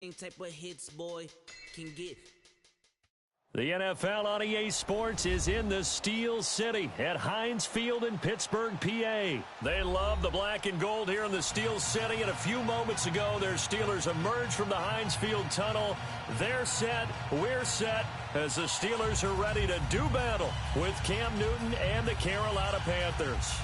type of hits, boy, can get. The NFL on EA Sports is in the Steel City at Heinz Field in Pittsburgh, PA. They love the black and gold here in the Steel City, and a few moments ago, their Steelers emerged from the Heinz Field tunnel. They're set, we're set, as the Steelers are ready to do battle with Cam Newton and the Carolina Panthers.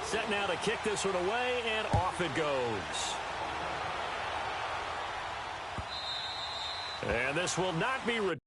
Set now to kick this one away, and off it goes. And this will not be returned.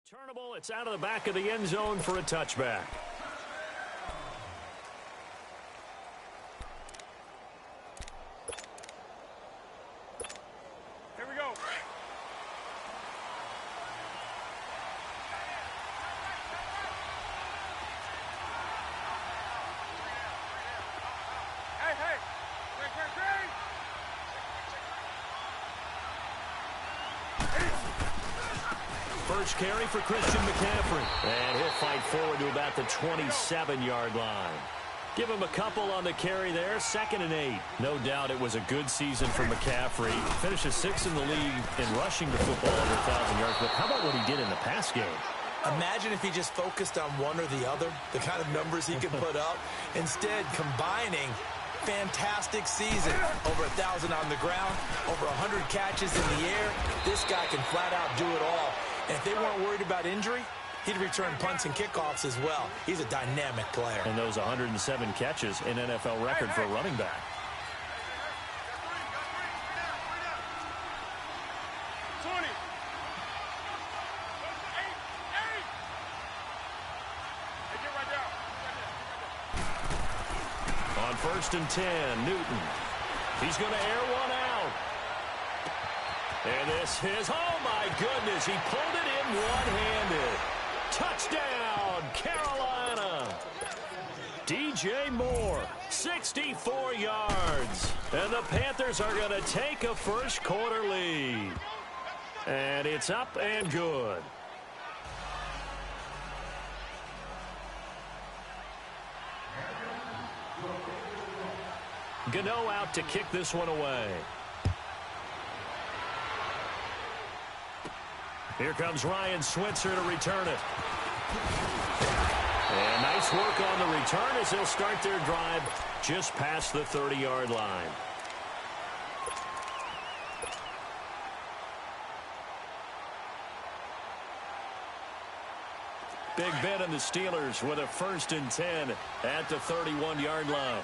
Turnable, it's out of the back of the end zone for a touchback. Here we go. Hey. Green. First carry for Christian McCaffrey. And he'll fight forward to about the 27-yard line. Give him a couple on the carry there. 2nd and 8. No doubt it was a good season for McCaffrey. Finishes 6th in the league in rushing the football over 1,000 yards. But how about what he did in the pass game? Imagine if he just focused on one or the other, the kind of numbers he could put up. Instead, combining fantastic season. Over 1,000 on the ground, over 100 catches in the air. This guy can flat out do it all. And if they weren't worried about injury, he'd return punts and kickoffs as well. He's a dynamic player. And those 107 catches, an NFL record for a running back. On 1st and 10, Newton. He's going to air one out. And this is, oh my goodness, he pulled it in one-handed. Touchdown, Carolina. DJ Moore, 64 yards. And the Panthers are going to take a first quarter lead. And it's up and good. Gano out to kick this one away. Here comes Ryan Switzer to return it. And nice work on the return as they'll start their drive just past the 30-yard line. Big Ben and the Steelers with a 1st and 10 at the 31-yard line.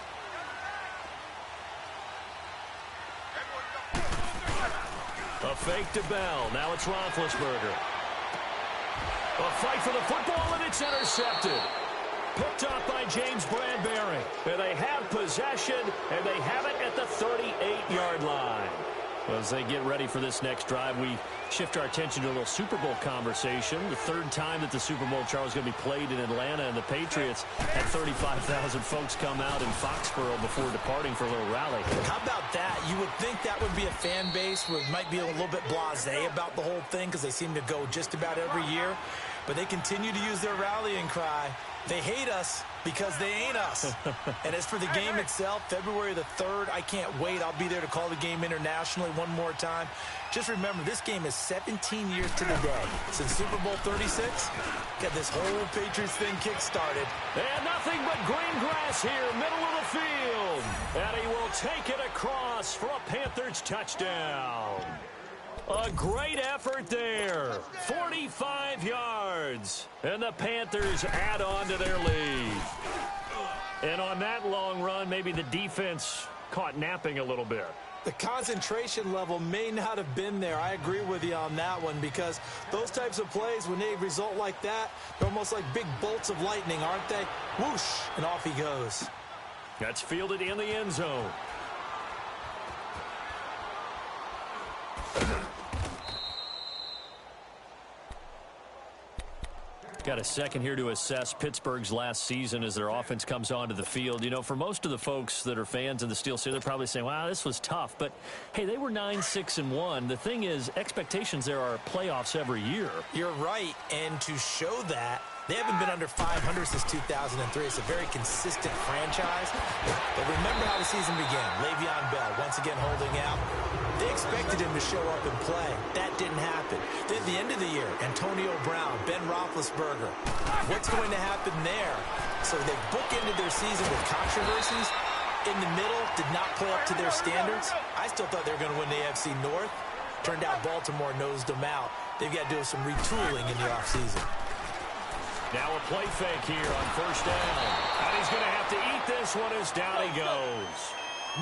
A fake to Bell. Now it's Roethlisberger. A fight for the football, and it's intercepted. Picked off by James Bradbury. And they have possession, and they have it at the 38-yard line. As they get ready for this next drive, we shift our attention to a little Super Bowl conversation. The 3rd time that the Super Bowl, Charles, is going to be played in Atlanta, and the Patriots had 35,000 folks come out in Foxborough before departing for a little rally. How about that? You would think that would be a fan base where it might be a little bit blasé about the whole thing because they seem to go just about every year. But they continue to use their rallying cry. They hate us because they ain't us. And as for the game itself, February the 3rd, I can't wait. I'll be there to call the game internationally one more time. Just remember, this game is 17 years to the day since Super Bowl 36. Got this whole Patriots thing kick-started. And nothing but green grass here, middle of the field. And he will take it across for a Panthers touchdown. A great effort there. 45 yards. And the Panthers add on to their lead. And on that long run, maybe the defense caught napping a little bit. The concentration level may not have been there. I agree with you on that one, because those types of plays, when they result like that, they're almost like big bolts of lightning, aren't they? Whoosh, and off he goes. That's fielded in the end zone. Got a second here to assess Pittsburgh's last season as their offense comes onto the field. You know, for most of the folks that are fans of the Steel City, they're probably saying, wow, this was tough. But, hey, they were 9-6-1. The thing is, expectations there are playoffs every year. You're right, and to show that, they haven't been under 500 since 2003. It's a very consistent franchise. But remember how the season began. Le'Veon Bell once again holding out. They expected him to show up and play. That didn't happen. Then at the end of the year, Antonio Brown, Ben Roethlisberger. What's going to happen there? So they bookended their season with controversies. In the middle, did not play up to their standards. I still thought they were going to win the AFC North. Turned out Baltimore nosed them out. They've got to do some retooling in the offseason. Now a play fake here on first down. And he's going to have to eat this one as down he goes.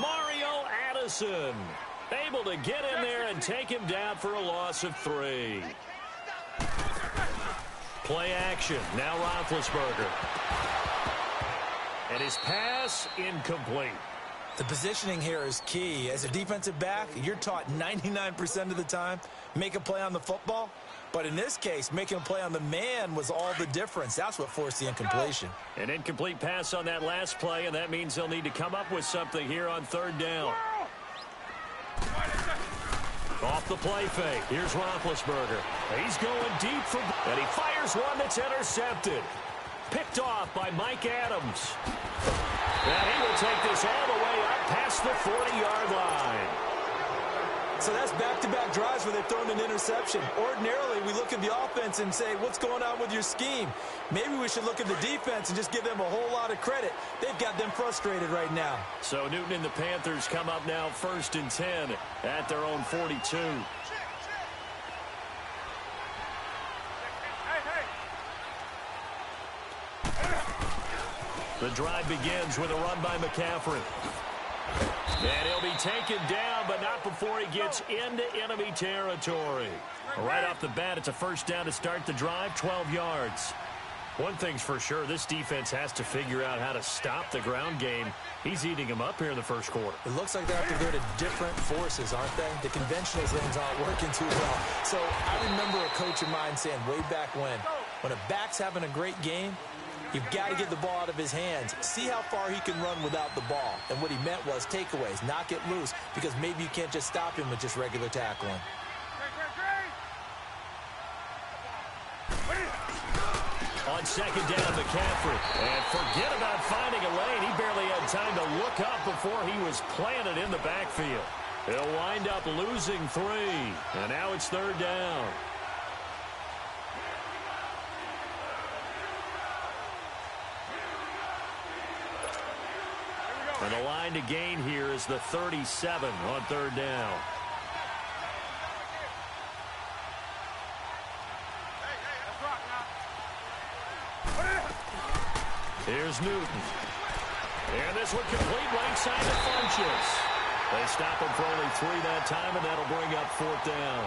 Mario Addison able to get in there and take him down for a loss of 3. Play action. Now Roethlisberger. And his pass incomplete. The positioning here is key. As a defensive back, you're taught 99% of the time, make a play on the football. But in this case, making a play on the man was all the difference. That's what forced the incompletion. An incomplete pass on that last play, and that means they'll need to come up with something here on third down. Off the play fake. Here's Roethlisberger. He's going deep for... And he fires one that's intercepted. Picked off by Mike Adams. And he will take this all the way up past the 40-yard line. So that's back-to-back drives where they've thrown an interception. Ordinarily, we look at the offense and say, what's going on with your scheme? Maybe we should look at the defense and just give them a whole lot of credit. They've got them frustrated right now. So Newton and the Panthers come up now 1st and 10 at their own 42. The drive begins with a run by McCaffrey. And he'll be taken down, but not before he gets into enemy territory. Right off the bat, it's a first down to start the drive, 12 yards. One thing's for sure, this defense has to figure out how to stop the ground game. He's eating them up here in the first quarter. It looks like they have to go to different forces, aren't they? The conventional things aren't working too well. So I remember a coach of mine saying way back when a back's having a great game, you've got to get the ball out of his hands. See how far he can run without the ball. And what he meant was takeaways, knock it loose, because maybe you can't just stop him with just regular tackling. On second down, McCaffrey. And forget about finding a lane. He barely had time to look up before he was planted in the backfield. He'll wind up losing 3. And now it's third down. And the line to gain here is the 37 on third down. Here's Newton. And this one complete right side to Funchess. They stop him for only 3 that time, and that'll bring up fourth down.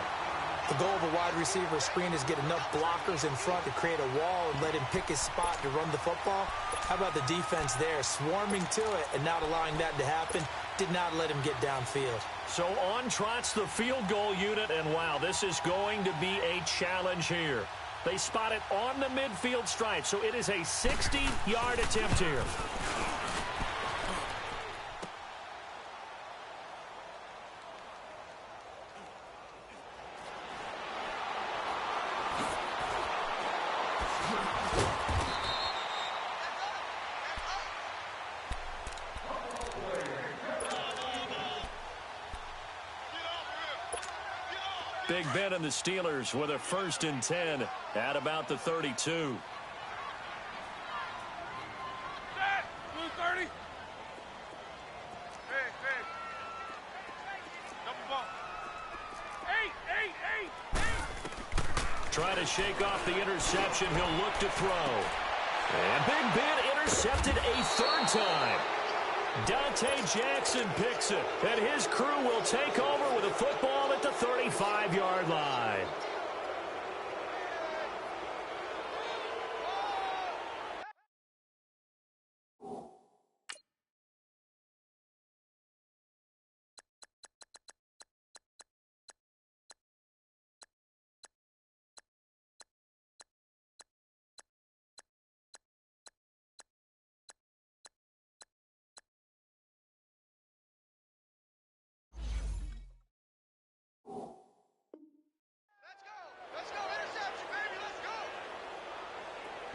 The goal of a wide receiver screen is get enough blockers in front to create a wall and let him pick his spot to run the football. How about the defense there, swarming to it and not allowing that to happen? Did not let him get downfield. So on trots the field goal unit, and wow, this is going to be a challenge here. They spot it on the midfield stripe, so it is a 60-yard attempt here. Big Ben and the Steelers with a 1st and 10 at about the 32. Blue 30. Hey. Double ball. 8. to shake off the interception. He'll look to throw. And Big Ben intercepted a third time. Dante Jackson picks it, and his crew will take over with a football at the 35-yard line.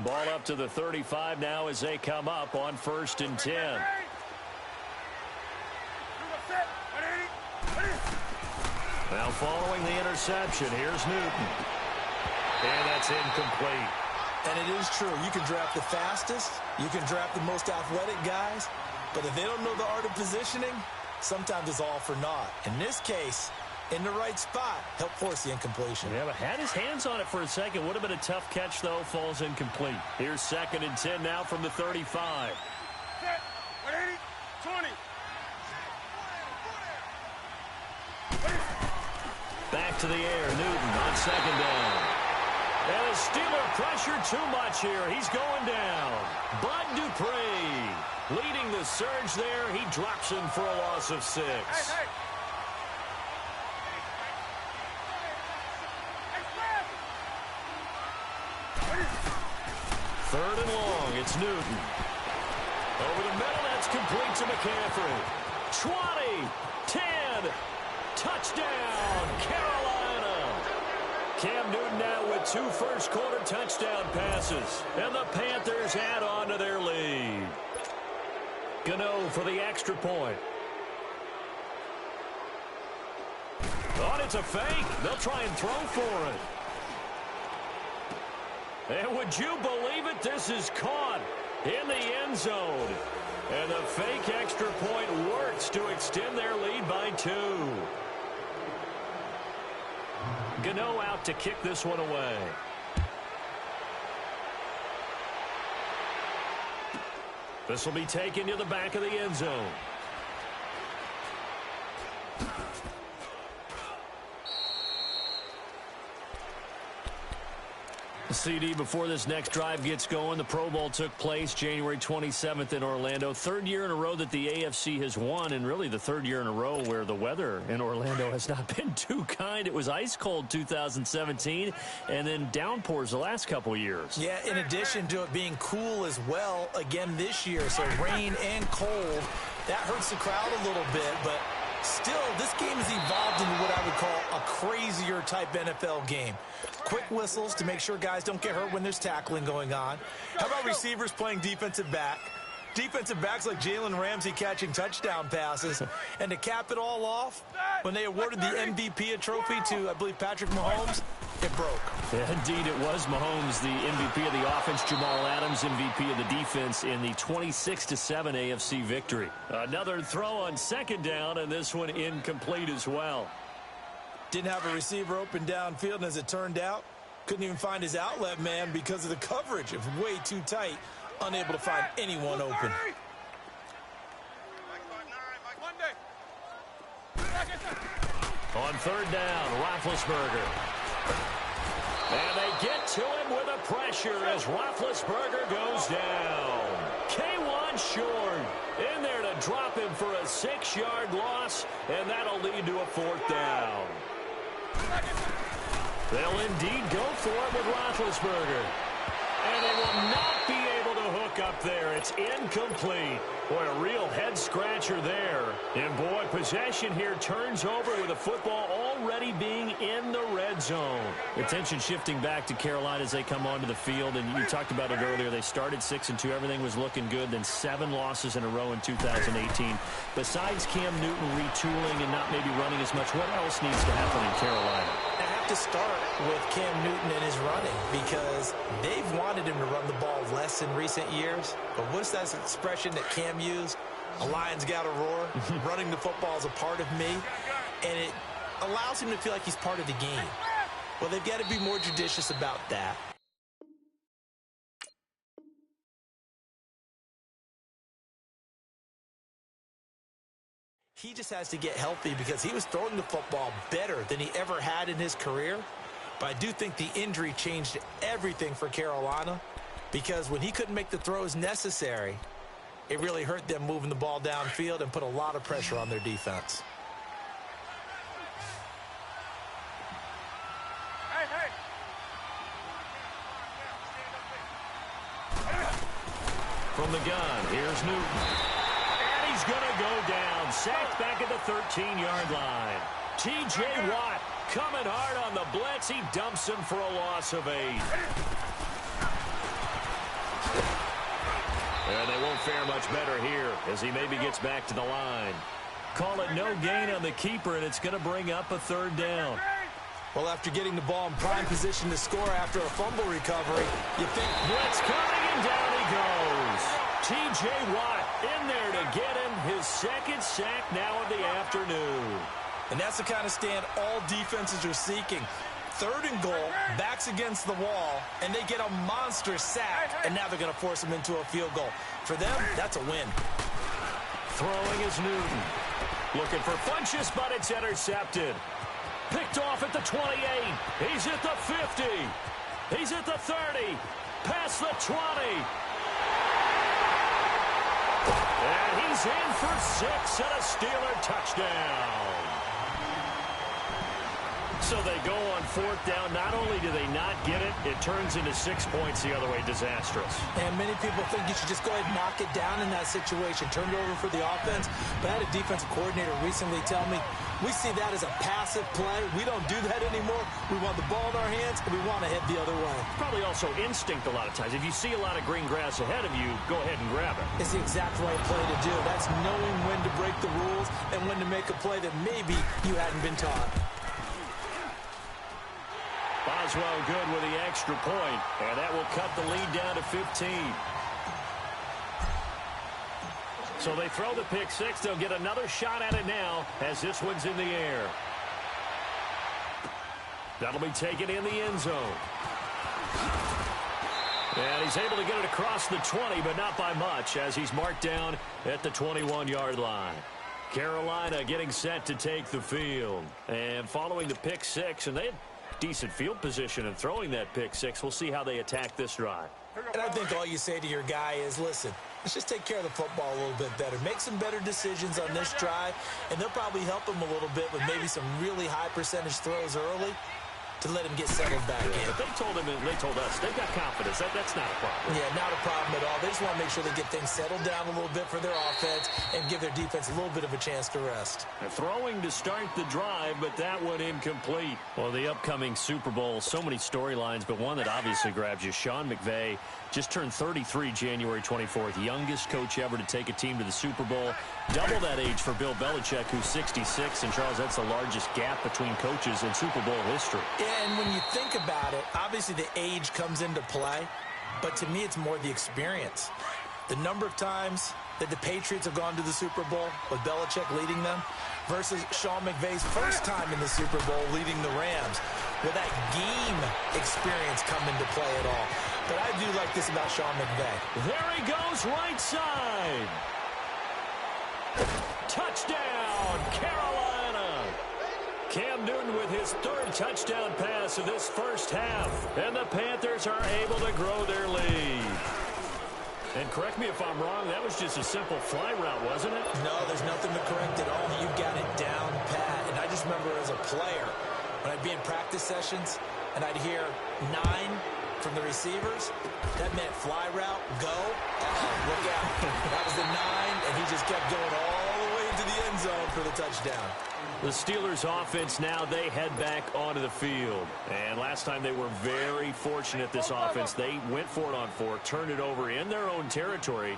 Ball up to the 35 now as they come up on 1st and 10. Now following the interception, here's Newton. And that's incomplete. And it is true. You can draft the fastest. You can draft the most athletic guys. But if they don't know the art of positioning, sometimes it's all for naught. In this case, in the right spot, help force the incompletion. Yeah, but had his hands on it for a second. Would have been a tough catch, though. Falls incomplete. Here's 2nd and 10 now from the 35. Set. 20. Back to the air. Newton on 2nd down. And the Steeler pressure too much here. He's going down. Bud Dupree leading the surge there. He drops him for a loss of 6. Hey. 3rd and long, it's Newton. Over the middle, that's complete to McCaffrey. 20, 10, touchdown, Carolina. Cam Newton now with 2 first-quarter touchdown passes. And the Panthers add on to their lead. Gano for the extra point. Oh, it's a fake. They'll try and throw for it. And would you believe it? This is caught in the end zone. And the fake extra point works to extend their lead by 2. Gano out to kick this one away. This will be taken to the back of the end zone. CD, before this next drive gets going, the Pro Bowl took place January 27th in Orlando. 3rd year in a row that the AFC has won, and really the 3rd year in a row where the weather in Orlando has not been too kind. It was ice cold 2017, and then downpours the last couple years. Yeah, in addition to it being cool as well again this year, so rain and cold, that hurts the crowd a little bit, but still, this game has evolved into what I would call a crazier type NFL game. Quick whistles to make sure guys don't get hurt when there's tackling going on. How about receivers playing defensive back? Defensive backs like Jalen Ramsey catching touchdown passes. And to cap it all off, when they awarded the MVP a trophy to, I believe, Patrick Mahomes, it broke. Yeah, indeed, it was Mahomes, the MVP of the offense, Jamal Adams, MVP of the defense in the 26-7 AFC victory. Another throw on 2nd down, and this one incomplete as well. Didn't have a receiver open downfield, and as it turned out, couldn't even find his outlet man because of the coverage. It was way too tight, unable to find anyone open. On 3rd down, Roethlisberger. And they get to him with a pressure as Roethlisberger goes down. K1 short. In there to drop him for a 6-yard loss, and that'll lead to a 4th down. They'll indeed go for it with Roethlisberger. And they will not be able to hook up there. It's incomplete. Boy, a real head-scratcher there. And, boy, possession here turns over with the football already being in the red zone. Attention shifting back to Carolina as they come onto the field. And you talked about it earlier. They started 6-2. Everything was looking good. Then 7 losses in a row in 2018. Besides Cam Newton retooling and not maybe running as much, what else needs to happen in Carolina? To start with Cam Newton and his running, because they've wanted him to run the ball less in recent years. But what's that expression that Cam used? A lion's got to roar. Running the football is a part of me, and it allows him to feel like he's part of the game. Well, they've got to be more judicious about that. He just has to get healthy because he was throwing the football better than he ever had in his career. But I do think the injury changed everything for Carolina, because when he couldn't make the throws necessary, it really hurt them moving the ball downfield and put a lot of pressure on their defense. From the gun, here's Newton. And he's going to go down. Sacked back at the 13-yard line. T.J. Watt coming hard on the blitz. He dumps him for a loss of 8. And they won't fare much better here as he maybe gets back to the line. Call it no gain on the keeper, and it's going to bring up a 3rd down. Well, after getting the ball in prime position to score after a fumble recovery, you think blitz coming, and down he goes. T.J. Watt in there to get him his 2nd sack now of the afternoon. And that's the kind of stand all defenses are seeking. 3rd and goal, backs against the wall, and they get a monster sack, and now they're going to force them into a field goal. For them, that's a win. Throwing is Newton. Looking for Funchess, but it's intercepted. Picked off at the 28. He's at the 50. He's at the 30. Past the 20. And he's in for 6 and a Steeler touchdown. So they go on 4th down. Not only do they not get it, it turns into 6 points the other way. Disastrous. And many people think you should just go ahead and knock it down in that situation. Turn it over for the offense. But I had a defensive coordinator recently tell me, we see that as a passive play. We don't do that anymore. We want the ball in our hands, and we want to head the other way. Probably also instinct a lot of times. If you see a lot of green grass ahead of you, go ahead and grab it. It's the exact right play to do. That's knowing when to break the rules and when to make a play that maybe you hadn't been taught. Boswell good with the extra point, and that will cut the lead down to 15. So they throw the pick 6. They'll get another shot at it now as this one's in the air. That'll be taken in the end zone. And he's able to get it across the 20, but not by much, as he's marked down at the 21-yard line. Carolina getting set to take the field. And following the pick 6, and they had decent field position in throwing that pick 6. We'll see how they attack this drive. And I think all you say to your guy is, listen, let's just take care of the football a little bit better. Make some better decisions on this drive, and they'll probably help him a little bit with maybe some really high percentage throws early to let him get settled back in. But they told him, and they told us, they've got confidence. That's not a problem. Yeah, not a problem at all. They just want to make sure they get things settled down a little bit for their offense and give their defense a little bit of a chance to rest. They're throwing to start the drive, but that one incomplete. Well, the upcoming Super Bowl, so many storylines, but one that obviously grabs you. Sean McVay just turned 33 January 24th, youngest coach ever to take a team to the Super Bowl. Double that age for Bill Belichick, who's 66. And, Charles, that's the largest gap between coaches in Super Bowl history. And when you think about it, obviously the age comes into play, but to me it's more the experience. The number of times that the Patriots have gone to the Super Bowl with Belichick leading them versus Sean McVay's first time in the Super Bowl leading the Rams. Will that game experience come into play at all? But I do like this about Sean McVay. There he goes, right side. Touchdown, Carolina. Cam Newton with his 3rd touchdown pass of this first half. And the Panthers are able to grow their lead. And correct me if I'm wrong, that was just a simple fly route, wasn't it? No, there's nothing to correct at all. You got it down pat. And I just remember as a player, when I'd be in practice sessions and I'd hear 9 from the receivers, that meant fly route, go. Look out. That was the 9, and he just kept going all the way into the end zone for the touchdown. The Steelers offense now, they head back onto the field. And last time they were very fortunate, this offense. They went for it on 4, turned it over in their own territory,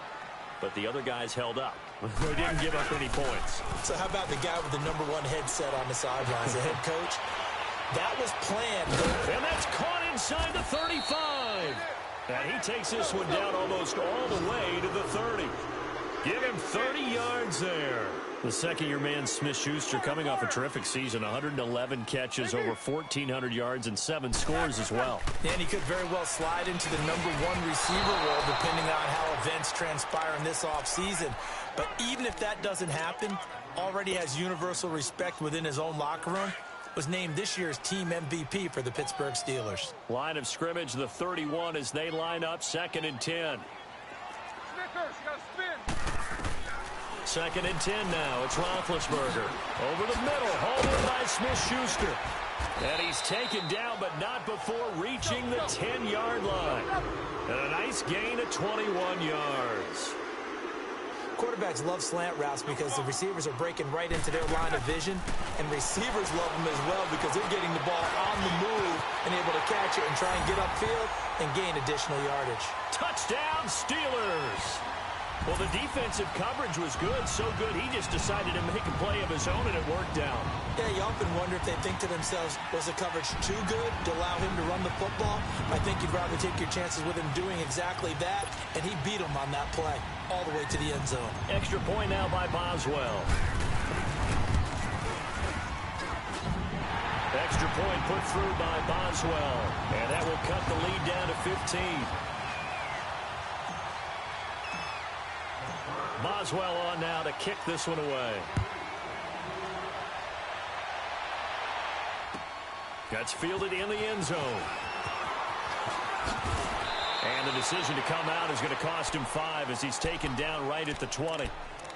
but the other guys held up. They didn't give up any points. So how about the guy with the #1 headset on the sidelines, the head coach? That was planned. And that's caught inside the 35. And he takes this one down almost all the way to the 30. Give him 30 yards there. The second-year man, Smith-Schuster, coming off a terrific season, 111 catches, over 1,400 yards, and 7 scores as well. And he could very well slide into the #1 receiver role, depending on how events transpire in this offseason. But even if that doesn't happen, already has universal respect within his own locker room. Was named this year's team MVP for the Pittsburgh Steelers. Line of scrimmage, the 31, as they line up, 2nd and 10. Snickers, you gotta spin. 2nd and 10 now. It's Roethlisberger. Over the middle, hauled in by Smith-Schuster. And he's taken down, but not before reaching the 10-yard line. And a nice gain of 21 yards. Quarterbacks love slant routes because the receivers are breaking right into their line of vision, and receivers love them as well because they're getting the ball on the move and able to catch it and try and get upfield and gain additional yardage. Touchdown, Steelers! Well, the defensive coverage was good, so good he just decided to make a play of his own, and it worked out. Yeah, you often wonder if they think to themselves, was the coverage too good to allow him to run the football? I think you'd rather take your chances with him doing exactly that, and he beat him on that play all the way to the end zone. Extra point now by Boswell. Extra point put through by Boswell, and that will cut the lead down to 15. Boswell on now to kick this one away. That's fielded in the end zone. And the decision to come out is going to cost him 5 as he's taken down right at the 20.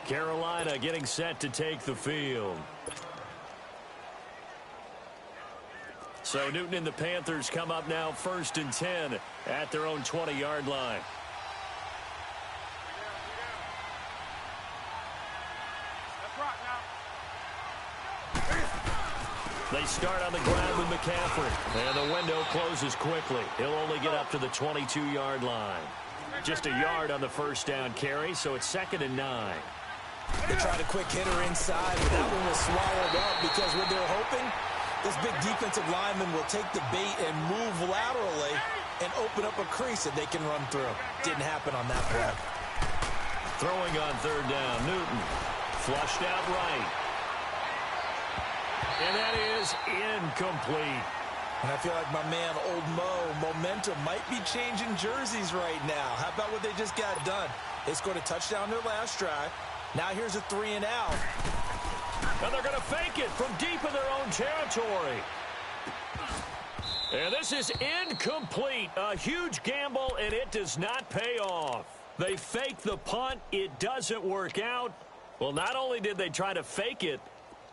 Carolina getting set to take the field. So Newton and the Panthers come up now 1st and 10 at their own 20-yard line. They start on the ground with McCaffrey. And the window closes quickly. He'll only get up to the 22-yard line. Just a yard on the first down carry, so it's 2nd and 9. They tried a quick hitter inside, but that one was swallowed up because what they're hoping, this big defensive lineman will take the bait and move laterally and open up a crease that they can run through. Didn't happen on that play. Throwing on 3rd down, Newton. Flushed out right. And that is incomplete. And I feel like my man, Old Mo, momentum might be changing jerseys right now. How about what they just got done? They scored a touchdown their last drive. Now here's a 3 and out. And they're going to fake it from deep in their own territory. And this is incomplete. A huge gamble, and it does not pay off. They fake the punt. It doesn't work out. Well, not only did they try to fake it,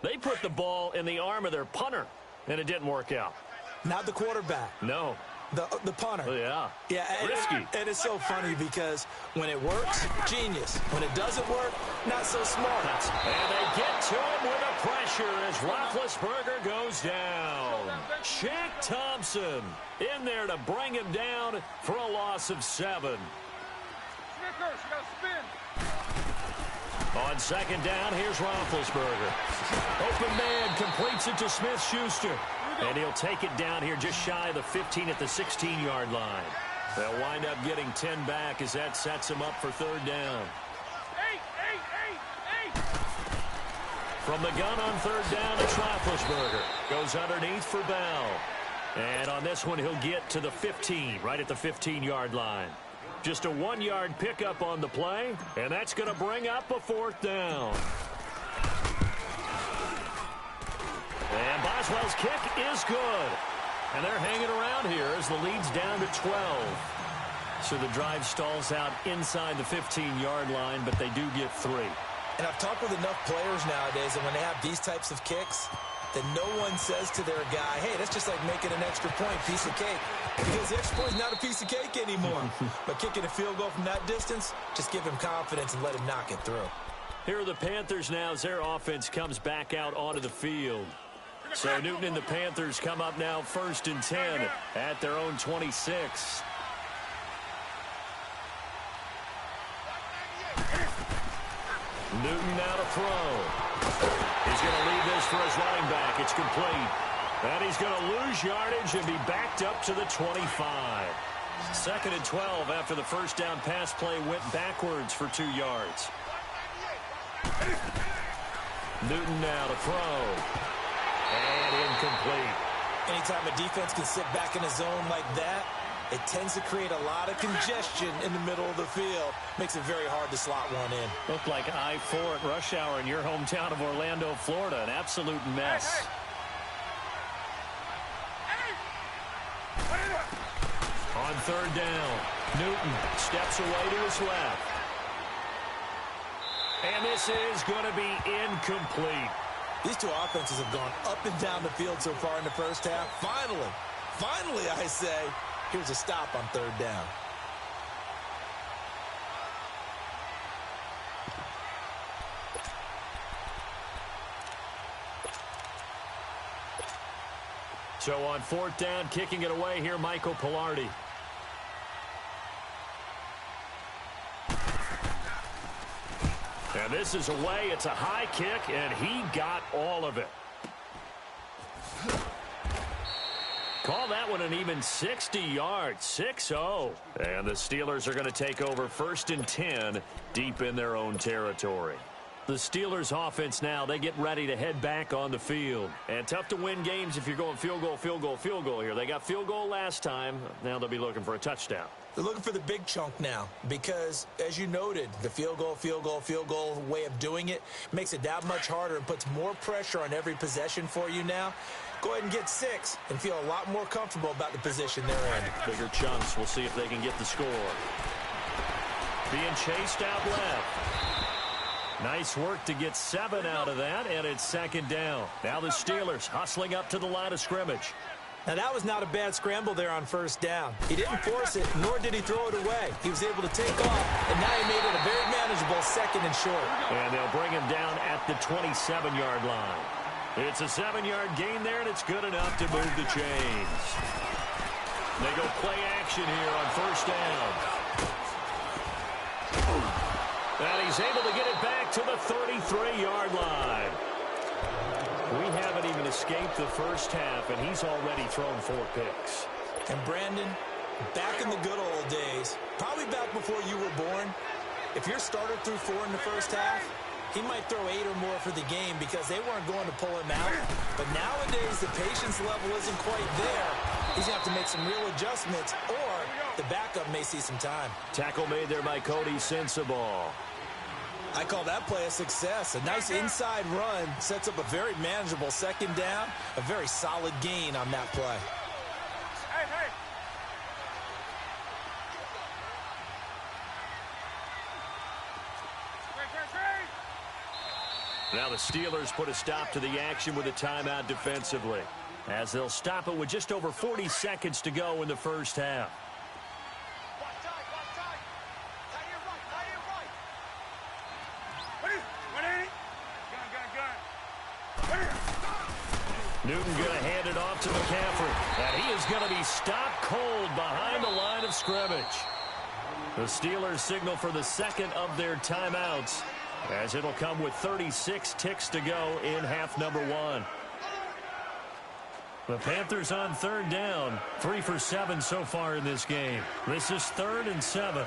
they put the ball in the arm of their punter, and it didn't work out. Not the quarterback. No. The punter. Oh, yeah. Yeah, risky. And it's so funny because when it works, genius. When it doesn't work, not so smart. And they get to him with the pressure as Roethlisberger goes down. Shaq Thompson in there to bring him down for a loss of 7. Snickers, you gotta spin. On 2nd down, here's Roethlisberger. Open man completes it to Smith-Schuster. And he'll take it down here just shy of the 15 at the 16-yard line. They'll wind up getting 10 back as that sets him up for 3rd down. From the gun on 3rd down, it's Roethlisberger. Goes underneath for Bell. And on this one, he'll get to the 15, right at the 15-yard line. Just a 1-yard pickup on the play, and that's going to bring up a 4th down. And Boswell's kick is good. And they're hanging around here as the lead's down to 12. So the drive stalls out inside the 15-yard line, but they do get 3. And I've talked with enough players nowadays that when they have these types of kicks, that no one says to their guy, hey, that's just like making an extra point, piece of cake. Because the extra point is not a piece of cake anymore. But kicking a field goal from that distance, just give him confidence and let him knock it through. Here are the Panthers now as their offense comes back out onto the field. So Newton and the Panthers come up now 1st and 10 at their own 26. Newton now to throw. He's going to leave this for his running back. It's complete. And he's going to lose yardage and be backed up to the 25. 2nd and 12 after the first down pass play went backwards for 2 yards. Newton now to throw. And incomplete. Anytime a defense can sit back in a zone like that, it tends to create a lot of congestion in the middle of the field. Makes it very hard to slot one in. Looked like I-4 at rush hour in your hometown of Orlando, Florida. An absolute mess. On third down, Newton steps away to his left. And this is going to be incomplete. These two offenses have gone up and down the field so far in the first half. Finally, I say, here's a stop on third down. So on fourth down, kicking it away here, Michael Pilardi. And this is away. It's a high kick, and he got all of it. Call that one an even 60 yards, 6-0. And the Steelers are going to take over 1st and 10 deep in their own territory. The Steelers offense now, they get ready to head back on the field. And tough to win games if you're going field goal here. They got field goal last time. Now they'll be looking for a touchdown. They're looking for the big chunk now because, as you noted, the field goal way of doing it makes it that much harder and puts more pressure on every possession for you now. Go ahead and get 6 and feel a lot more comfortable about the position they're in. Bigger chunks. We'll see if they can get the score. Being chased out left. Nice work to get 7 out of that, and it's 2nd down. Now the Steelers hustling up to the line of scrimmage. Now, that was not a bad scramble there on 1st down. He didn't force it, nor did he throw it away. He was able to take off, and now he made it a very manageable 2nd and short. And they'll bring him down at the 27-yard line. It's a 7-yard gain there, and it's good enough to move the chains. They go play action here on 1st down. And he's able to get it back to the 33-yard line. We haven't even escaped the first half, and he's already thrown 4 picks. And Brandon, back in the good old days, probably back before you were born, if your starter threw 4 in the first half, he might throw 8 or more for the game because they weren't going to pull him out. But nowadays, the patience level isn't quite there. He's going to have to make some real adjustments, or the backup may see some time. Tackle made there by Cody Sensabaugh. I call that play a success. A nice inside run sets up a very manageable 2nd down. A very solid gain on that play. Hey. Now the Steelers put a stop to the action with a timeout defensively, as they'll stop it with just over 40 seconds to go in the first half. Newton going to hand it off to McCaffrey, and he is going to be stopped cold behind the line of scrimmage. The Steelers signal for the 2nd of their timeouts, as it'll come with 36 ticks to go in half number 1. The Panthers on 3rd down, 3 for 7 so far in this game. This is 3rd and 7.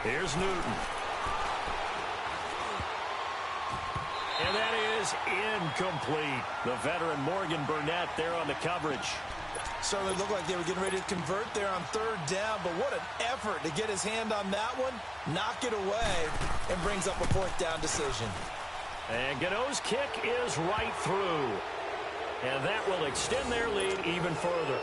Here's Newton. And that is incomplete. The veteran Morgan Burnett there on the coverage. Certainly looked like they were getting ready to convert there on 3rd down, but what an effort to get his hand on that one, knock it away, and brings up a 4th down decision. And Gano's kick is right through. And that will extend their lead even further.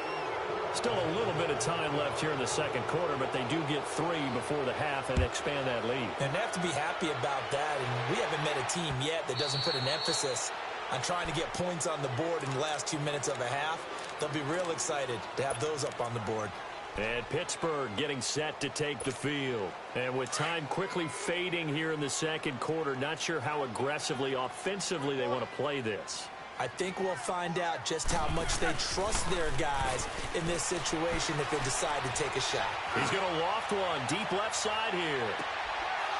Still a little bit of time left here in the 2nd quarter, but they do get 3 before the half and expand that lead. And they have to be happy about that, and we haven't met a team yet that doesn't put an emphasis on trying to get points on the board in the last 2 minutes of a half. They'll be real excited to have those up on the board. And Pittsburgh getting set to take the field. And with time quickly fading here in the 2nd quarter, not sure how aggressively, offensively they want to play this. I think we'll find out just how much they trust their guys in this situation if they decide to take a shot. He's going to loft one deep left side here.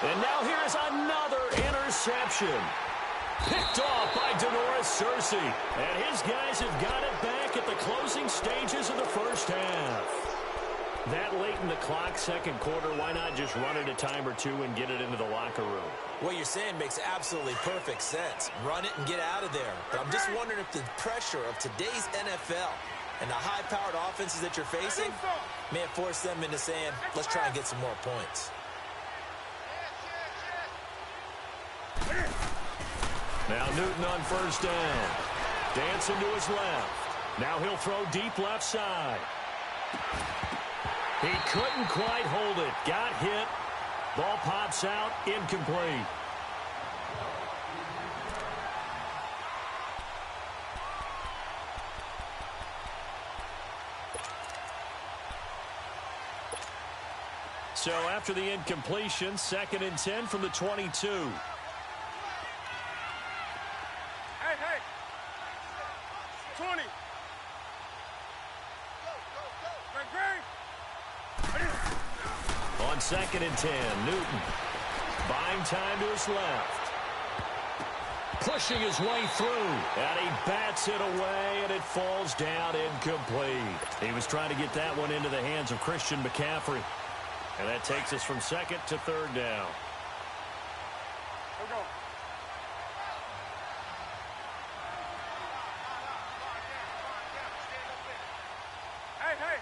And now here's another interception. Picked off by Denoris Cersei. And his guys have got it back at the closing stages of the first half. That late in the clock, second quarter, why not just run it a time or two and get it into the locker room? What you're saying makes absolutely perfect sense. Run it and get out of there. But I'm just wondering if the pressure of today's NFL and the high-powered offenses that you're facing may have forced them into saying, let's try and get some more points. Now Newton on first down. Dancing to his left. Now he'll throw deep left side. He couldn't quite hold it. Got hit. Ball pops out. Incomplete. So after the incompletion, 2nd and 10 from the 22. Hey. 20. On 2nd and 10, Newton buying time to his left. Pushing his way through. And he bats it away, and it falls down incomplete. He was trying to get that one into the hands of Christian McCaffrey. And that takes us from 2nd to 3rd down. Go. Hey.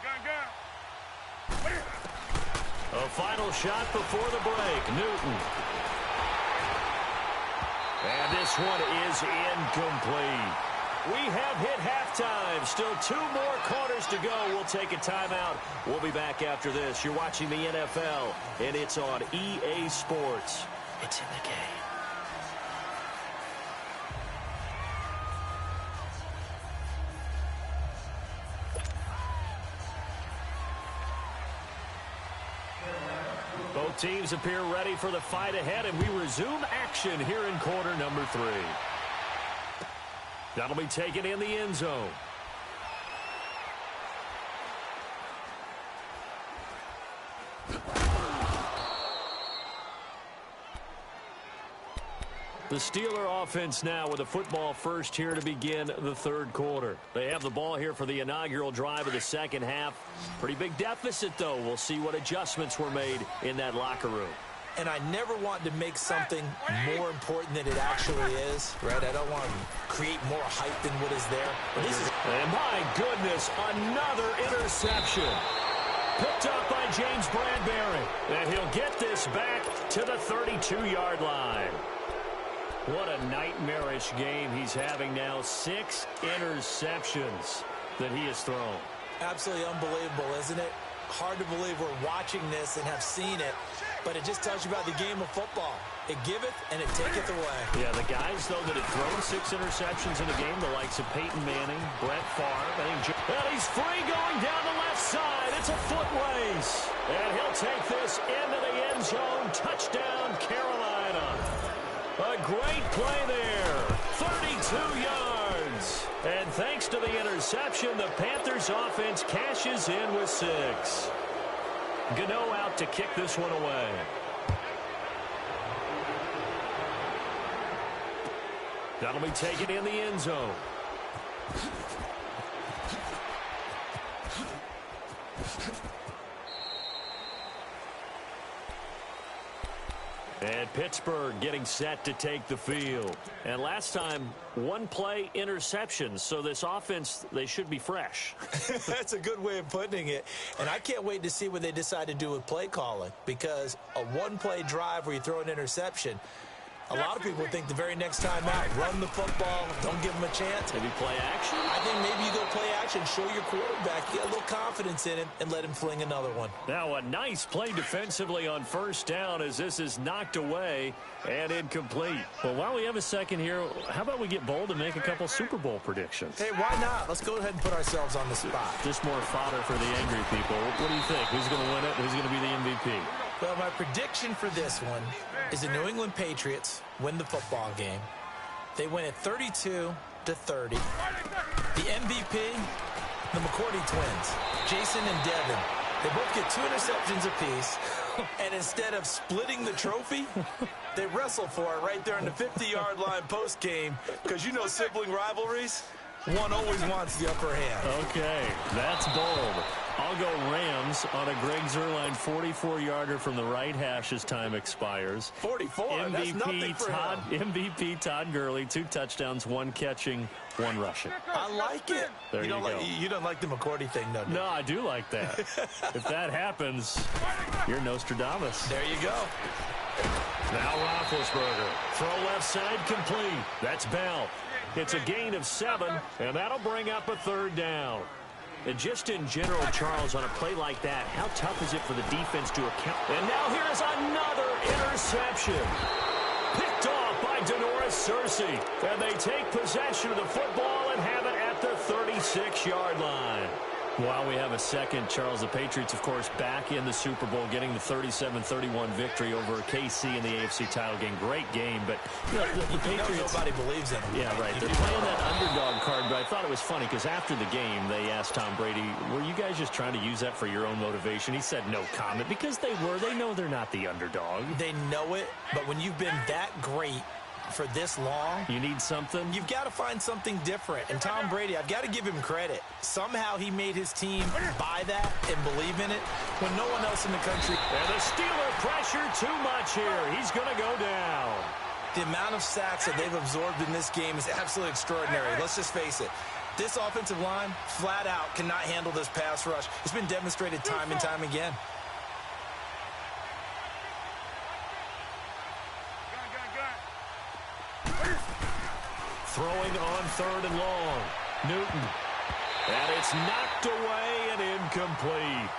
Gun. A final shot before the break. Newton. And this one is incomplete. We have hit halftime. Still 2 more quarters to go. We'll take a timeout. We'll be back after this. You're watching the NFL, and it's on EA Sports. It's in the game. Both teams appear ready for the fight ahead, and we resume action here in quarter number 3. That'll be taken in the end zone. The Steeler offense now with the football first here to begin the 3rd quarter. They have the ball here for the inaugural drive of the 2nd half. Pretty big deficit, though. We'll see what adjustments were made in that locker room. And I never want to make something more important than it actually is, right? I don't want to create more hype than what is there. But this is... And my goodness, another interception. Picked up by James Bradbury. And he'll get this back to the 32-yard line. What a nightmarish game he's having now. 6 interceptions that he has thrown. Absolutely unbelievable, isn't it? Hard to believe we're watching this and have seen it, but it just tells you about the game of football. It giveth and it taketh away. Yeah, the guys, though, that have thrown 6 interceptions in a game, the likes of Peyton Manning, Brett Favre, and he's free going down the left side. It's a foot race. And he'll take this into the end zone. Touchdown, Carolina. A great play there. 32 yards. And thanks to the interception, the Panthers offense cashes in with 6. Gano out to kick this one away. That'll be taken in the end zone. And Pittsburgh getting set to take the field. And last time, 1-play interceptions. So this offense, they should be fresh. That's a good way of putting it. And I can't wait to see what they decide to do with play calling. Because a 1-play drive where you throw an interception, a lot of people think the very next time out, run the football, don't give them a chance. Maybe play action? I think maybe you go play action, show your quarterback, get a little confidence in him, and let him fling another one. Now a nice play defensively on first down as this is knocked away and incomplete. Well, while we have a second here, how about we get bold and make a couple Super Bowl predictions? Hey, why not? Let's go ahead and put ourselves on the spot. Just more fodder for the angry people. What do you think? Who's going to win it? Who's going to be the MVP? Well, my prediction for this one is the New England Patriots win the football game. They win it 32-30. The MVP, the McCourty twins, Jason and Devin. They both get 2 interceptions apiece. And instead of splitting the trophy, they wrestle for it right there on the 50-yard line post-game. Because you know sibling rivalries. One always wants the upper hand. Okay, that's bold. I'll go Rams on a Greg Zuerlein 44-yarder from the right hash as time expires. 44? That's nothing for him. MVP Todd Gurley, 2 touchdowns, 1 catching, 1 rushing. I like it. There you go. You don't like the McCourty thing, though, do you? No, I do like that. If that happens, you're Nostradamus. There you go. Now Roethlisberger. Throw left side complete. That's Bell. It's a gain of 7, and that'll bring up a 3rd down. And just in general, Charles, on a play like that, how tough is it for the defense to account? And now here's another interception. Picked off by Denoris Searcy. And they take possession of the football and have it at the 36-yard line. While we have a second, Charles, the Patriots, of course, back in the Super Bowl, getting the 37-31 victory over KC in the AFC title game. Great game, but you know, the Patriots... Nobody believes in them. Yeah, right. They're playing that underdog card, but I thought it was funny because after the game, they asked Tom Brady, were you guys just trying to use that for your own motivation? He said no comment because they were. They know they're not the underdog. They know it, but when you've been that great for this long, you need something. You've got to find something different. And Tom Brady, I've got to give him credit. Somehow he made his team buy that and believe in it when no one else in the country. And the Steeler pressure too much here. He's going to go down. The amount of sacks that they've absorbed in this game is absolutely extraordinary. Let's just face it. This offensive line, flat out, cannot handle this pass rush. It's been demonstrated time and time again. Throwing on 3rd and long. Newton. And it's knocked away and incomplete.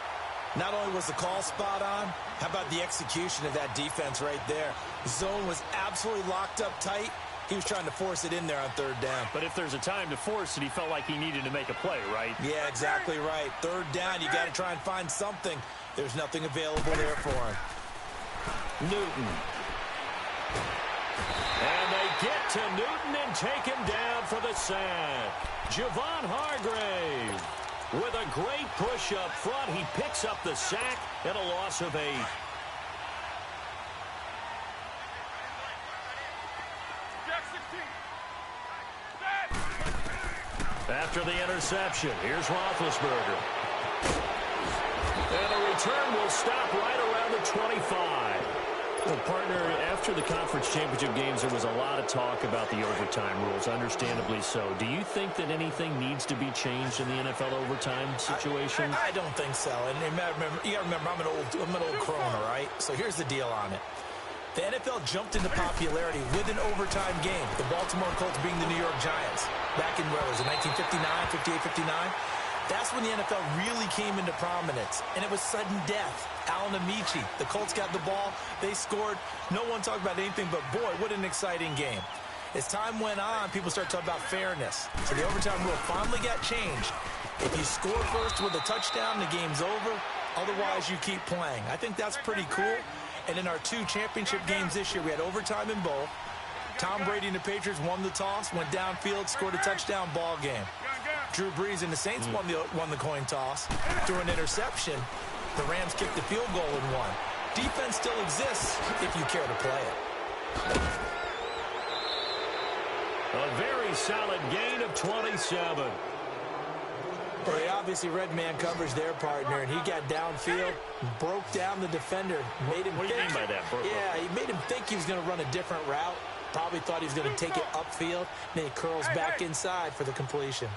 Not only was the call spot on, how about the execution of that defense right there? Zone was absolutely locked up tight. He was trying to force it in there on 3rd down. But if there's a time to force it, he felt like he needed to make a play, right? Yeah, exactly right. 3rd down, you got to try and find something. There's nothing available there for him. Newton. And they get to Newton and take him down for the sack. Javon Hargrave with a great push up front. He picks up the sack and a loss of 8. After the interception, here's Roethlisberger. And the return will stop right around the 25. Well, partner, after the conference championship games, there was a lot of talk about the overtime rules, understandably so. Do you think that anything needs to be changed in the NFL overtime situation? I don't think so. And you got to remember, I'm an old crone, all right? So here's the deal on it. The NFL jumped into popularity with an overtime game. The Baltimore Colts being the New York Giants. Back in, where was it, 1959, 58, 59? That's when the NFL really came into prominence, and it was sudden death. Alan Amici, the Colts got the ball, they scored. No one talked about anything but, boy, what an exciting game. As time went on, people started talking about fairness. So the overtime rule finally got changed. If you score first with a touchdown, the game's over. Otherwise, you keep playing. I think that's pretty cool. And in our 2 championship games this year, we had overtime in both. Tom Brady and the Patriots won the toss, went downfield, scored a touchdown, ball game. Drew Brees and the Saints won the coin toss. Through an interception, the Rams kicked the field goal and won. Defense still exists if you care to play it. A very solid gain of 27. Well, he obviously read man coverage their partner, and he got downfield, broke down the defender, made him What do you mean by that? Yeah, he made him think he was going to run a different route. Probably thought he was going to take it upfield. Then he curls back inside for the completion.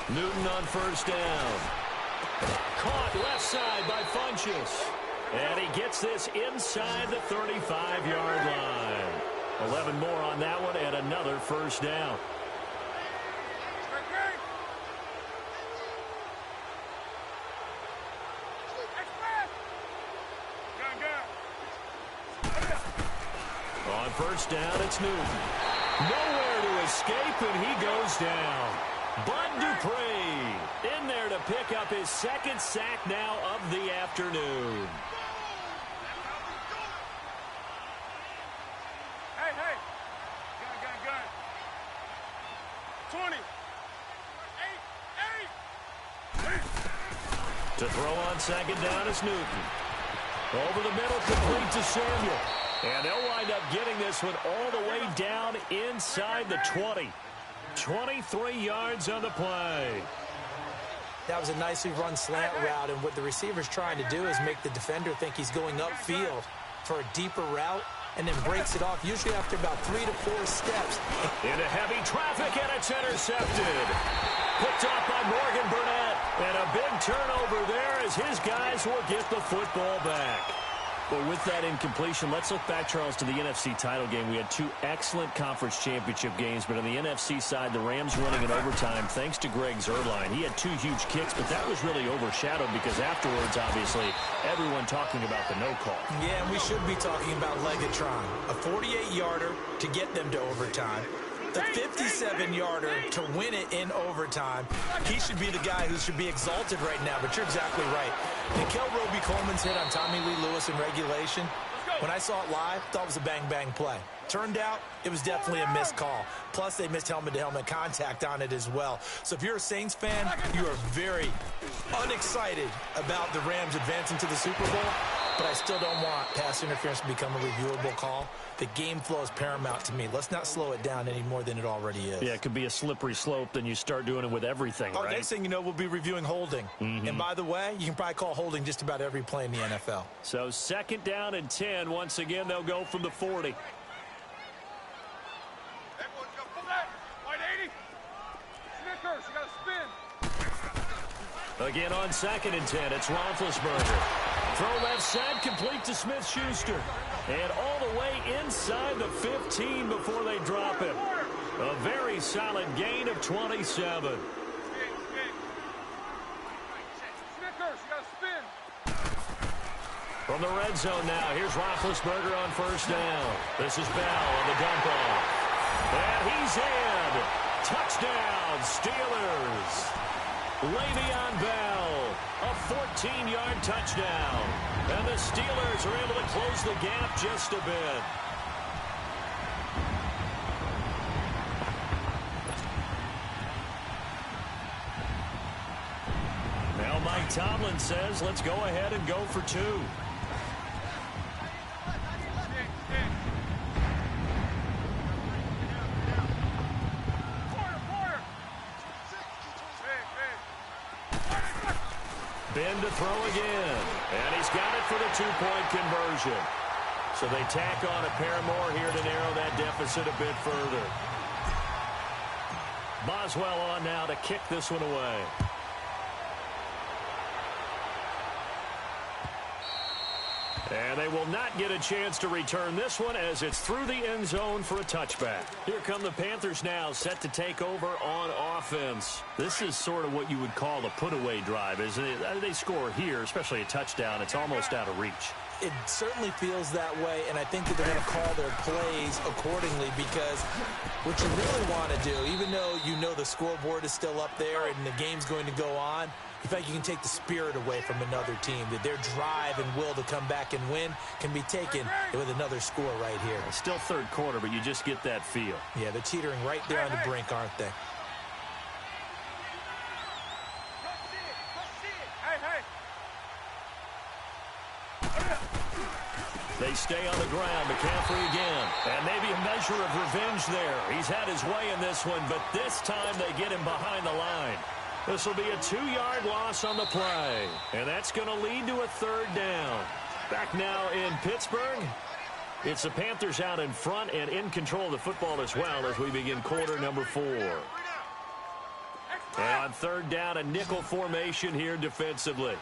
Newton on 1st down. Caught left side by Funchess. And he gets this inside the 35-yard line. 11 more on that one and another 1st down. On 1st down, it's Newton. Nowhere to escape, and he goes down. Bud Dupree in there to pick up his 2nd sack now of the afternoon. Hey. Gun. 20. 8. To throw on 2nd down is Newton. Over the middle, complete to Samuel. And they'll wind up getting this one all the way down inside the 20. 23 yards on the play. That was a nicely run slant route, and what the receiver's trying to do is make the defender think he's going upfield for a deeper route, and then breaks it off, usually after about 3 to 4 steps. Into heavy traffic, and it's intercepted. Picked off by Morgan Burnett. And a big turnover there as his guys will get the football back. Well, with that incompletion, let's look back, Charles, to the NFC title game. We had 2 excellent conference championship games, but on the NFC side, the Rams winning in overtime thanks to Greg Zuerlein. He had 2 huge kicks, but that was really overshadowed because afterwards, obviously, everyone talking about the no call. Yeah, and we should be talking about Legatron. A 48-yarder to get them to overtime. The 57-yarder to win it in overtime. He should be the guy who should be exalted right now, but you're exactly right. Nikel Roby-Coleman's hit on Tommy Lee Lewis in regulation, when I saw it live, thought it was a bang-bang play. Turned out, it was definitely a missed call. Plus, they missed helmet-to-helmet contact on it as well. So if you're a Saints fan, you are very unexcited about the Rams advancing to the Super Bowl, but I still don't want pass interference to become a reviewable call. The game flow is paramount to me. Let's not slow it down any more than it already is. Yeah, it could be a slippery slope, then you start doing it with everything, right? Next thing you know, we'll be reviewing holding. And by the way, you can probably call holding just about every play in the NFL. So 2nd down and 10. Once again, they'll go from the 40. Snickers, you got to spin. Again on 2nd and 10, it's Roethlisberger. Throw left side, complete to Smith-Schuster. And all the way inside the 15 before they drop him. A very solid gain of 27. Snickers, you got to spin. From the red zone now, here's Roethlisberger on 1st down. This is Bell on the dump off. And he's in. Touchdown, Steelers. Le'Veon Bell, a 14-yard touchdown. And the Steelers are able to close the gap just a bit. Now Mike Tomlin says, let's go ahead and go for 2. Ben to throw again. And he's got it for the 2-point conversion. So they tack on a pair more here to narrow that deficit a bit further. Boswell on now to kick this one away. And they will not get a chance to return this one as it's through the end zone for a touchback. Here come the Panthers now, set to take over on offense. This is sort of what you would call a put-away drive, isn't it? They score here, especially a touchdown. It's almost out of reach. It certainly feels that way, and I think that they're going to call their plays accordingly because what you really want to do, even though you know the scoreboard is still up there and the game's going to go on, in fact, you can take the spirit away from another team, that their drive and will to come back and win can be taken with another score right here. Still 3rd quarter, but you just get that feel. Yeah, they're teetering right there on the brink, aren't they? They stay on the ground. McCaffrey again. And maybe a measure of revenge there. He's had his way in this one, but this time they get him behind the line. This will be a 2-yard loss on the play. And that's going to lead to a 3rd down. Back now in Pittsburgh. It's the Panthers out in front and in control of the football as well as we begin quarter number 4. And on 3rd down, a nickel formation here defensively.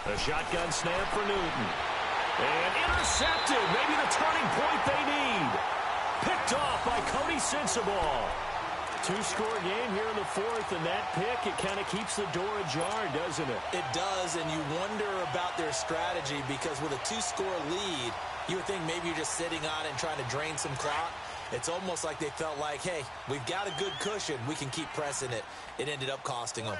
A shotgun snap for Newton. And intercepted. Maybe the turning point they need. Picked off by Cody Sensabaugh. 2-score game here in the 4th, and that pick, it kind of keeps the door ajar, doesn't it? It does, and you wonder about their strategy because with a 2-score lead, you would think maybe you're just sitting on it and trying to drain some clock. It's almost like they felt like, hey, we've got a good cushion. We can keep pressing it. It ended up costing them.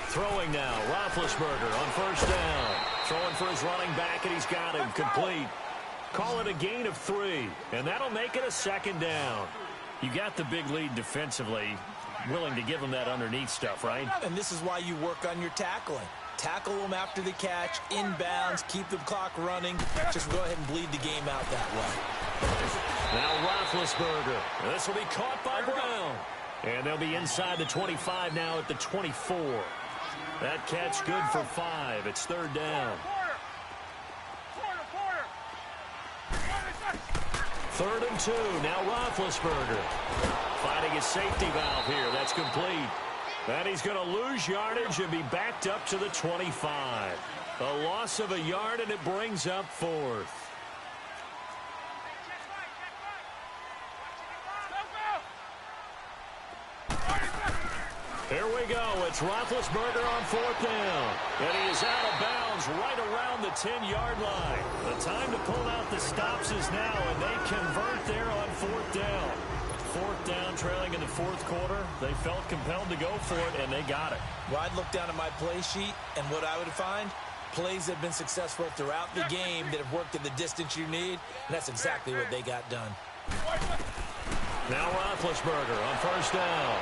Throwing now, Roethlisberger on first down. Throwing for his running back, and he's got him complete. Call it a gain of 3, and that'll make it a second down. You got the big lead defensively, willing to give them that underneath stuff, right? And this is why you work on your tackling. Tackle them after the catch, inbounds, keep the clock running. Just go ahead and bleed the game out that way. Now Roethlisberger. This will be caught by Brown. And they'll be inside the 25 now at the 24. That catch good for 5. It's third down. Third and 2. Now Roethlisberger. Finding his safety valve here. That's complete. And he's going to lose yardage and be backed up to the 25. A loss of a yard, and it brings up 4th. Here we go. It's Roethlisberger on 4th down. And he is out of bounds right around the 10-yard line. The time to pull out the stops is now, and they convert there on 4th down. 4th down, trailing in the 4th quarter. They felt compelled to go for it, and they got it. Well, I'd look down at my play sheet, and what I would find, plays that have been successful throughout the game that have worked at the distance you need, and that's exactly what they got done. Now Roethlisberger on first down.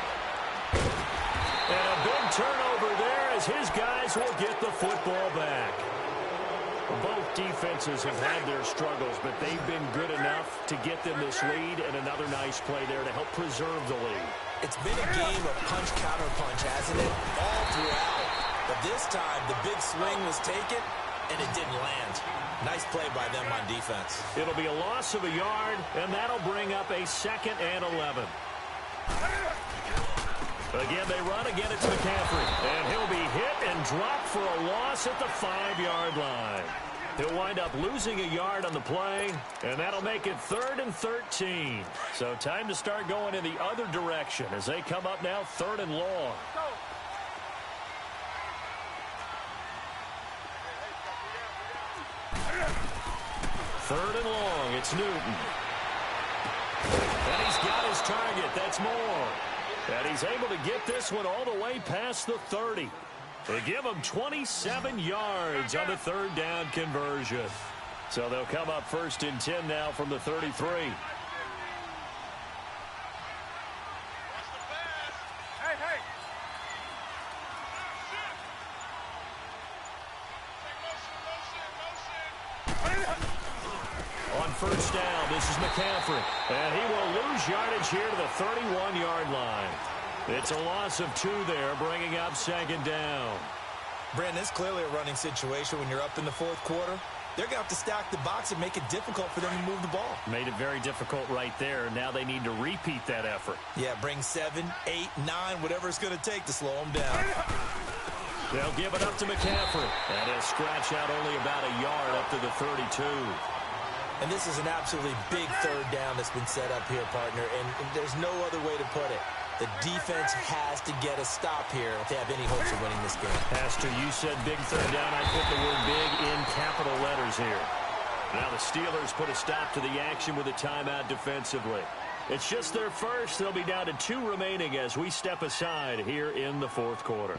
And a big turnover there as his guys will get the football back. Both defenses have had their struggles, but they've been good enough to get them this lead, and another nice play there to help preserve the lead. It's been a game of punch-counter-punch, hasn't it? All throughout. But this time, the big swing was taken, and it didn't land. Nice play by them on defense. It'll be a loss of a yard, and that'll bring up a 2nd and 11. Again, they run. Again, it's McCaffrey. And he'll be hit and dropped for a loss at the 5-yard line. He'll wind up losing a yard on the play, and that'll make it 3rd and 13. So time to start going in the other direction as they come up now 3rd and long. 3rd and long. It's Newton. And he's got his target. That's Moore. And he's able to get this one all the way past the 30. They give him 27 yards on the 3rd down conversion. So they'll come up 1st and 10 now from the 33. On first down, this is McCaffrey. And he will lose yardage here to the 31-yard line. It's a loss of 2 there, bringing up 2nd down. Brandon, it's clearly a running situation when you're up in the 4th quarter. They're going to have to stack the box and make it difficult for them to move the ball. Made it very difficult right there. Now they need to repeat that effort. Yeah, bring 7, 8, 9, whatever it's going to take to slow them down. They'll give it up to McCaffrey. And he'll scratch out only about a yard up to the 32. And this is an absolutely big 3rd down that's been set up here, partner, and there's no other way to put it. The defense has to get a stop here if they have any hopes of winning this game. Pastor, you said big 3rd down. I put the word big in capital letters here. Now the Steelers put a stop to the action with a timeout defensively. It's just their first. They'll be down to 2 remaining as we step aside here in the 4th quarter.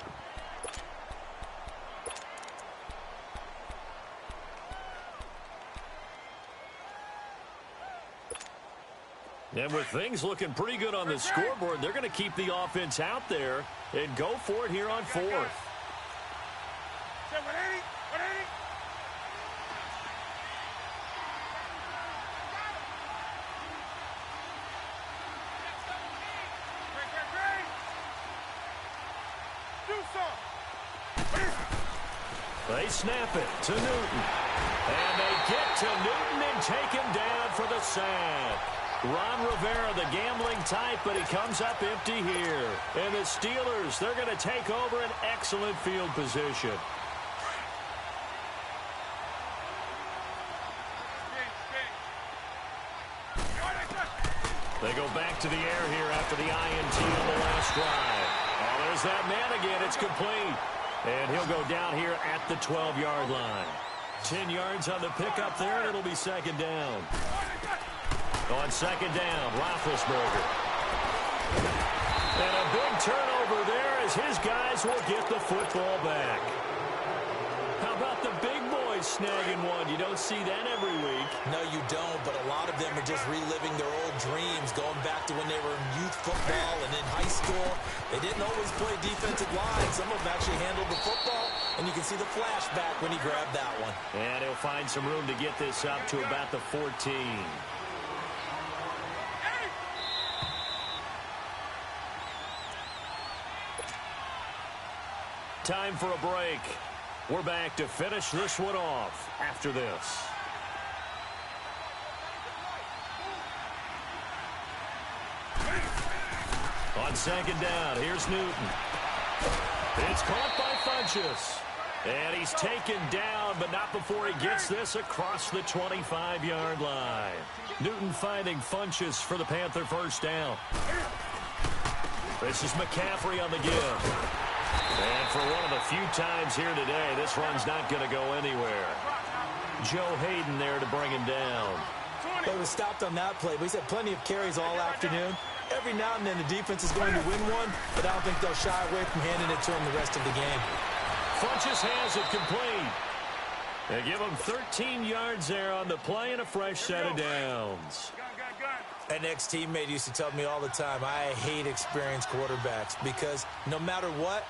And with things looking pretty good on the scoreboard, they're going to keep the offense out there and go for it here on 4th. They snap it to Newton. And they get to Newton and take him down for the sack. Ron Rivera, the gambling type, but he comes up empty here. And the Steelers, they're going to take over an excellent field position. They go back to the air here after the INT on the last drive. Oh, there's that man again. It's complete. And he'll go down here at the 12-yard line. 10 yards on the pickup there, and it'll be second down. On second down, Roethlisberger. And a big turnover there as his guys will get the football back. How about the big boys snagging one? You don't see that every week. No, you don't, but a lot of them are just reliving their old dreams, going back to when they were in youth football and in high school. They didn't always play defensive line. Some of them actually handled the football, and you can see the flashback when he grabbed that one. And he'll find some room to get this up to about the 14. Time for a break. We're back to finish this one off after this. On second down, here's Newton. It's caught by Funchess. And he's taken down, but not before he gets this across the 25-yard line. Newton finding Funchess for the Panther first down. This is McCaffrey on the give. And for one of the few times here today, this run's not going to go anywhere. Joe Hayden there to bring him down. They was stopped on that play, but he's had plenty of carries all afternoon. Every now and then the defense is going to win one, but I don't think they'll shy away from handing it to him the rest of the game. Funchess has it complete. They give him 13 yards there on the play and a fresh set of downs. An ex-teammate used to tell me all the time, I hate experienced quarterbacks because no matter what,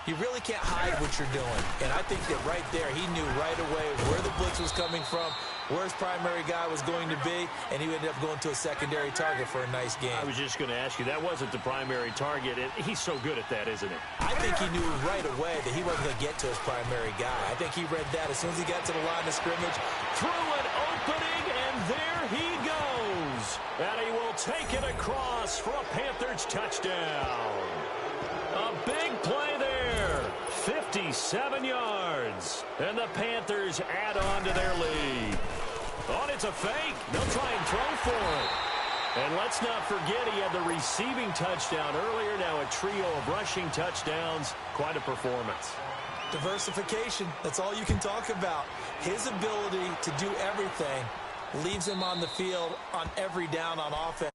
you really can't hide what you're doing. And I think that right there, he knew right away where the blitz was coming from, where his primary guy was going to be, and he ended up going to a secondary target for a nice game. I was just going to ask you, that wasn't the primary target. He's so good at that, isn't he? I think he knew right away that he wasn't going to get to his primary guy. I think he read that as soon as he got to the line of scrimmage. Through an opening, and there he goes. And he will take it across for a Panthers touchdown. A big play there. 57 yards. And the Panthers add on to their lead. Oh, it's a fake. They'll try and throw for it. And let's not forget he had the receiving touchdown earlier. Now a trio of rushing touchdowns. Quite a performance. Diversification. That's all you can talk about. His ability to do everything leaves him on the field on every down on offense.